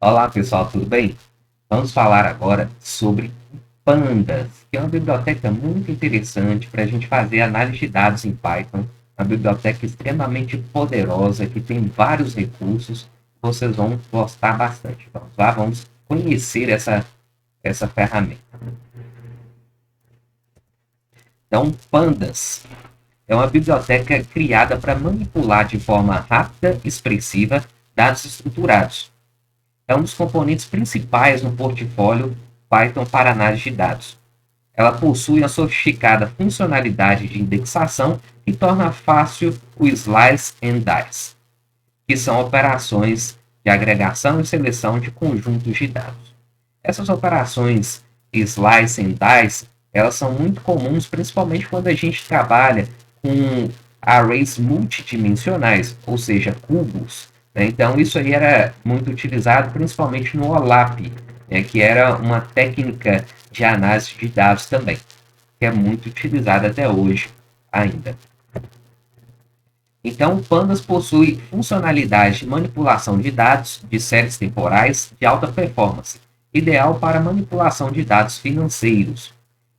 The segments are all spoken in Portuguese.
Olá pessoal, tudo bem? Vamos falar agora sobre Pandas, que é uma biblioteca muito interessante para a gente fazer análise de dados em Python. Uma biblioteca extremamente poderosa que tem vários recursos. Vocês vão gostar bastante. Vamos lá, vamos conhecer essa ferramenta. Então, Pandas é uma biblioteca criada para manipular de forma rápida e expressiva dados estruturados. É um dos componentes principais no portfólio Python para análise de dados. Ela possui uma sofisticada funcionalidade de indexação que torna fácil o slice and dice, que são operações de agregação e seleção de conjuntos de dados. Essas operações slice and dice, elas são muito comuns, principalmente quando a gente trabalha com arrays multidimensionais, ou seja, cubos, né? Então, isso aí era muito utilizado principalmente no OLAP, né? Que era uma técnica de análise de dados também, que é muito utilizada até hoje ainda. Então, o Pandas possui funcionalidade de manipulação de dados de séries temporais de alta performance, ideal para manipulação de dados financeiros.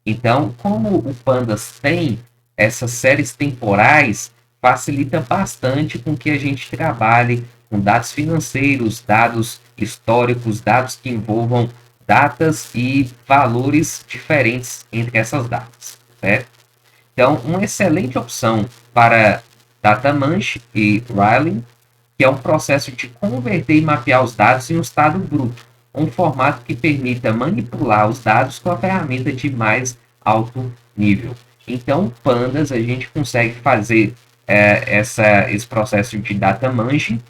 Então, como o Pandas tem essas séries temporais, facilita bastante com que a gente trabalhe com dados financeiros, dados históricos, dados que envolvam datas e valores diferentes entre essas datas, certo? Então, uma excelente opção para DataManch e Riley, que é um processo de converter e mapear os dados em um estado bruto, um formato que permita manipular os dados com a ferramenta de mais alto nível. Então, Pandas, a gente consegue fazer esse processo de DataManch,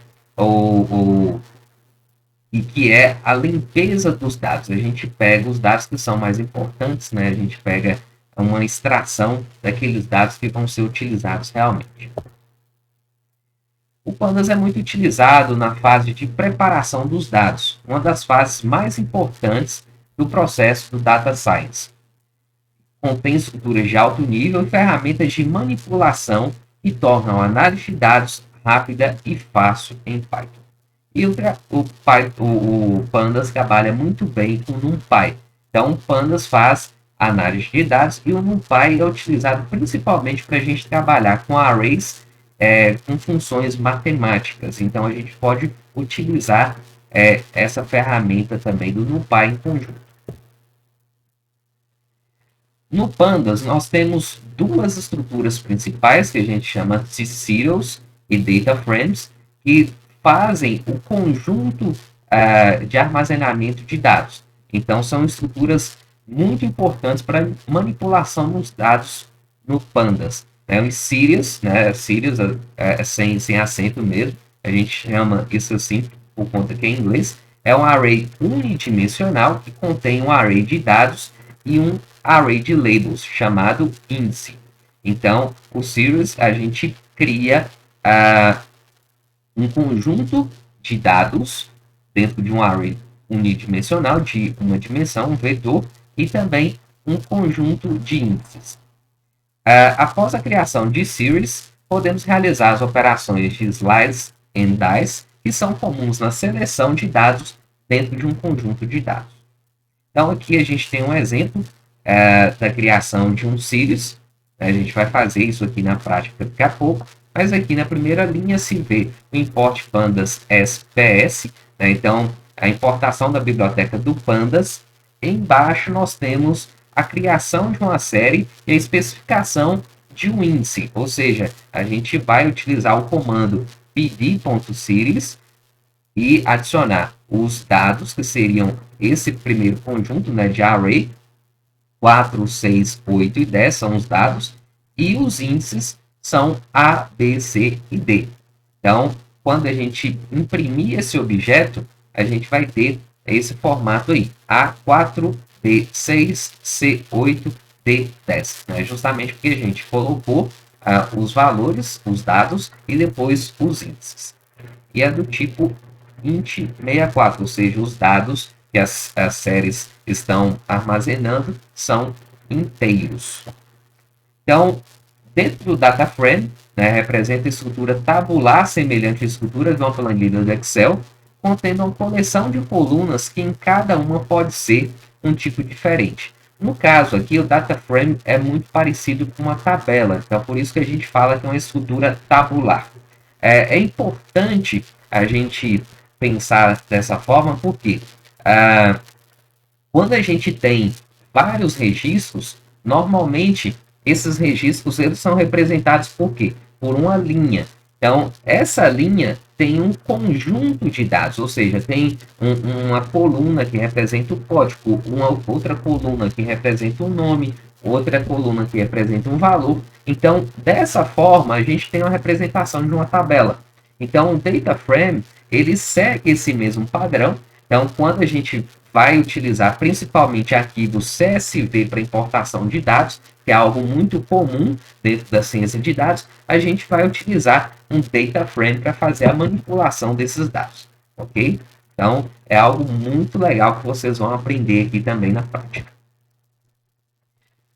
e que é a limpeza dos dados. A gente pega os dados que são mais importantes, né? A gente pega uma extração daqueles dados que vão ser utilizados realmente. O Pandas é muito utilizado na fase de preparação dos dados, uma das fases mais importantes do processo do Data Science. Contém estruturas de alto nível e ferramentas de manipulação que tornam a análise de dados rápida e fácil em Python. E o Pandas trabalha muito bem com o NumPy. Então, o Pandas faz análise de dados e o NumPy é utilizado principalmente para a gente trabalhar com arrays com funções matemáticas. Então, a gente pode utilizar essa ferramenta também do NumPy em conjunto. No Pandas, nós temos duas estruturas principais que a gente chama de serials e data frames, que fazem o conjunto de armazenamento de dados. Então, são estruturas muito importantes para manipulação dos dados no Pandas. Os serials, né, serials sem acento mesmo, a gente chama isso assim por conta que é em inglês, é um array unidimensional que contém um array de dados e um array de labels chamado índice. Então, o series a gente cria um conjunto de dados dentro de um array unidimensional de uma dimensão, um vetor, e também um conjunto de índices. Após a criação de series, podemos realizar as operações de slice and dice, que são comuns na seleção de dados dentro de um conjunto de dados. Então, aqui a gente tem um exemplo da criação de um series. A gente vai fazer isso aqui na prática daqui a pouco, mas aqui na primeira linha se vê o import pandas SPS, né? Então, a importação da biblioteca do Pandas. Embaixo nós temos a criação de uma série e a especificação de um índice, ou seja, a gente vai utilizar o comando pd.series e adicionar os dados que seriam esse primeiro conjunto, né, de array, 4, 6, 8 e 10 são os dados, e os índices são A, B, C e D. Então, quando a gente imprimir esse objeto, a gente vai ter esse formato aí, A4, B6, C8, D10. Né? Justamente porque a gente colocou os valores, os dados, e depois os índices. E é do tipo int64, ou seja, os dados que as séries estão armazenando são inteiros. Então, dentro do data frame, né, representa a estrutura tabular semelhante à estrutura de uma planilha do Excel, contendo uma coleção de colunas que em cada uma pode ser um tipo diferente. No caso aqui, o data frame é muito parecido com uma tabela, então por isso que a gente fala que é uma estrutura tabular. É importante a gente pensar dessa forma, porque quando a gente tem vários registros, normalmente esses registros eles são representados por quê? Por uma linha. Então, essa linha tem um conjunto de dados, ou seja, tem uma coluna que representa o código, uma outra coluna que representa o nome, outra coluna que representa um valor. Então, dessa forma, a gente tem uma representação de uma tabela. Então, o data frame, ele segue esse mesmo padrão. Então, quando a gente vai utilizar principalmente arquivos CSV para importação de dados, que é algo muito comum dentro da ciência de dados, a gente vai utilizar um data frame para fazer a manipulação desses dados, ok? Então, é algo muito legal que vocês vão aprender aqui também na prática.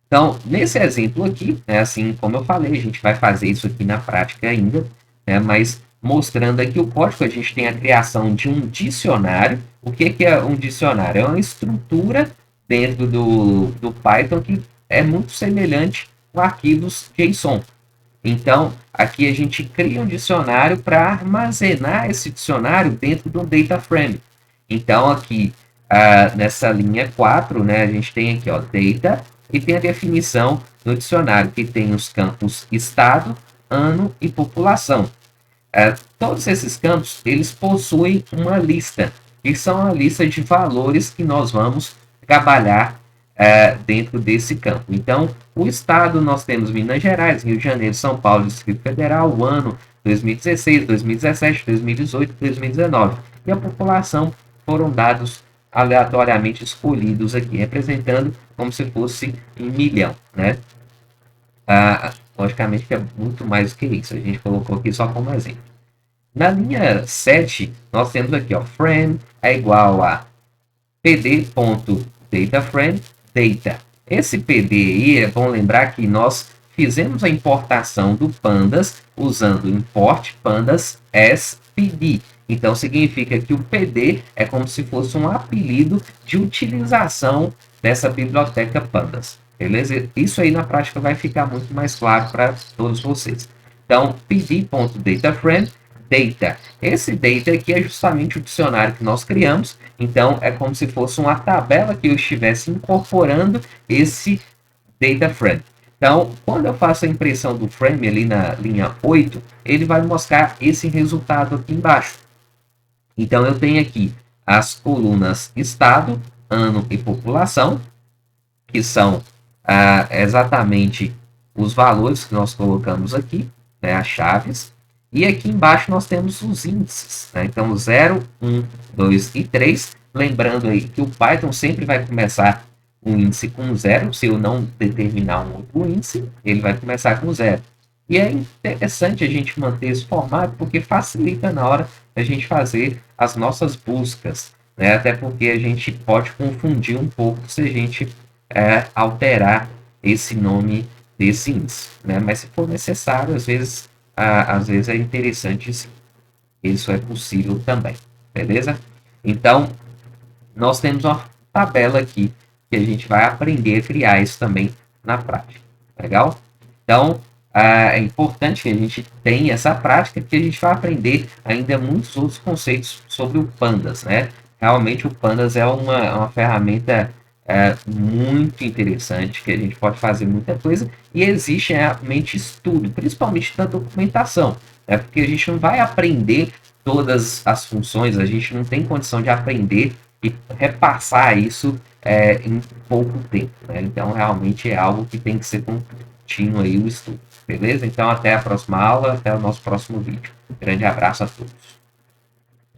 Então, nesse exemplo aqui, né, assim como eu falei, a gente vai fazer isso aqui na prática ainda, né, mas mostrando aqui o código, a gente tem a criação de um dicionário. O que é um dicionário? É uma estrutura dentro do Python que é muito semelhante com arquivos JSON. Então, aqui a gente cria um dicionário para armazenar esse dicionário dentro do data frame. Então, aqui, nessa linha 4, né, a gente tem aqui, ó, data, e tem a definição do dicionário, que tem os campos estado, ano e população. Todos esses campos, eles possuem uma lista, que são a lista de valores que nós vamos trabalhar dentro desse campo. Então, o estado, nós temos Minas Gerais, Rio de Janeiro, São Paulo, Distrito Federal, o ano 2016, 2017, 2018, 2019. E a população foram dados aleatoriamente escolhidos aqui, representando como se fosse em milhão, né? Logicamente que é muito mais do que isso. A gente colocou aqui só como exemplo. Na linha 7, nós temos aqui, ó, frame é igual a pd.dataframe data. Esse PD aí é bom lembrar que nós fizemos a importação do pandas usando import pandas as pd. Então significa que o PD é como se fosse um apelido de utilização dessa biblioteca pandas. Beleza? Isso aí na prática vai ficar muito mais claro para todos vocês. Então, pd.dataframe data. Esse data aqui é justamente o dicionário que nós criamos. Então, é como se fosse uma tabela que eu estivesse incorporando esse data frame. Então, quando eu faço a impressão do frame ali na linha 8, ele vai mostrar esse resultado aqui embaixo. Então, eu tenho aqui as colunas estado, ano e população, que são exatamente os valores que nós colocamos aqui, né, as chaves. E aqui embaixo nós temos os índices, né? Então 0, 1, 2 e 3. Lembrando aí que o Python sempre vai começar um índice com 0. Se eu não determinar um outro índice, ele vai começar com 0. E é interessante a gente manter esse formato porque facilita na hora a gente fazer as nossas buscas, né? Até porque a gente pode confundir um pouco se a gente alterar esse nome desse índice, né? Mas se for necessário, às vezes é interessante sim. Isso é possível também, beleza? Então, nós temos uma tabela aqui que a gente vai aprender a criar isso também na prática, legal? Então, é importante que a gente tenha essa prática, porque a gente vai aprender ainda muitos outros conceitos sobre o Pandas, né? Realmente o Pandas é uma ferramenta muito interessante, que a gente pode fazer muita coisa, e existe realmente estudo, principalmente da documentação, né? Porque a gente não vai aprender todas as funções, a gente não tem condição de aprender e repassar isso em pouco tempo, né? Então, realmente é algo que tem que ser contínuo aí o estudo, beleza? Então, até a próxima aula, até o nosso próximo vídeo. Grande abraço a todos.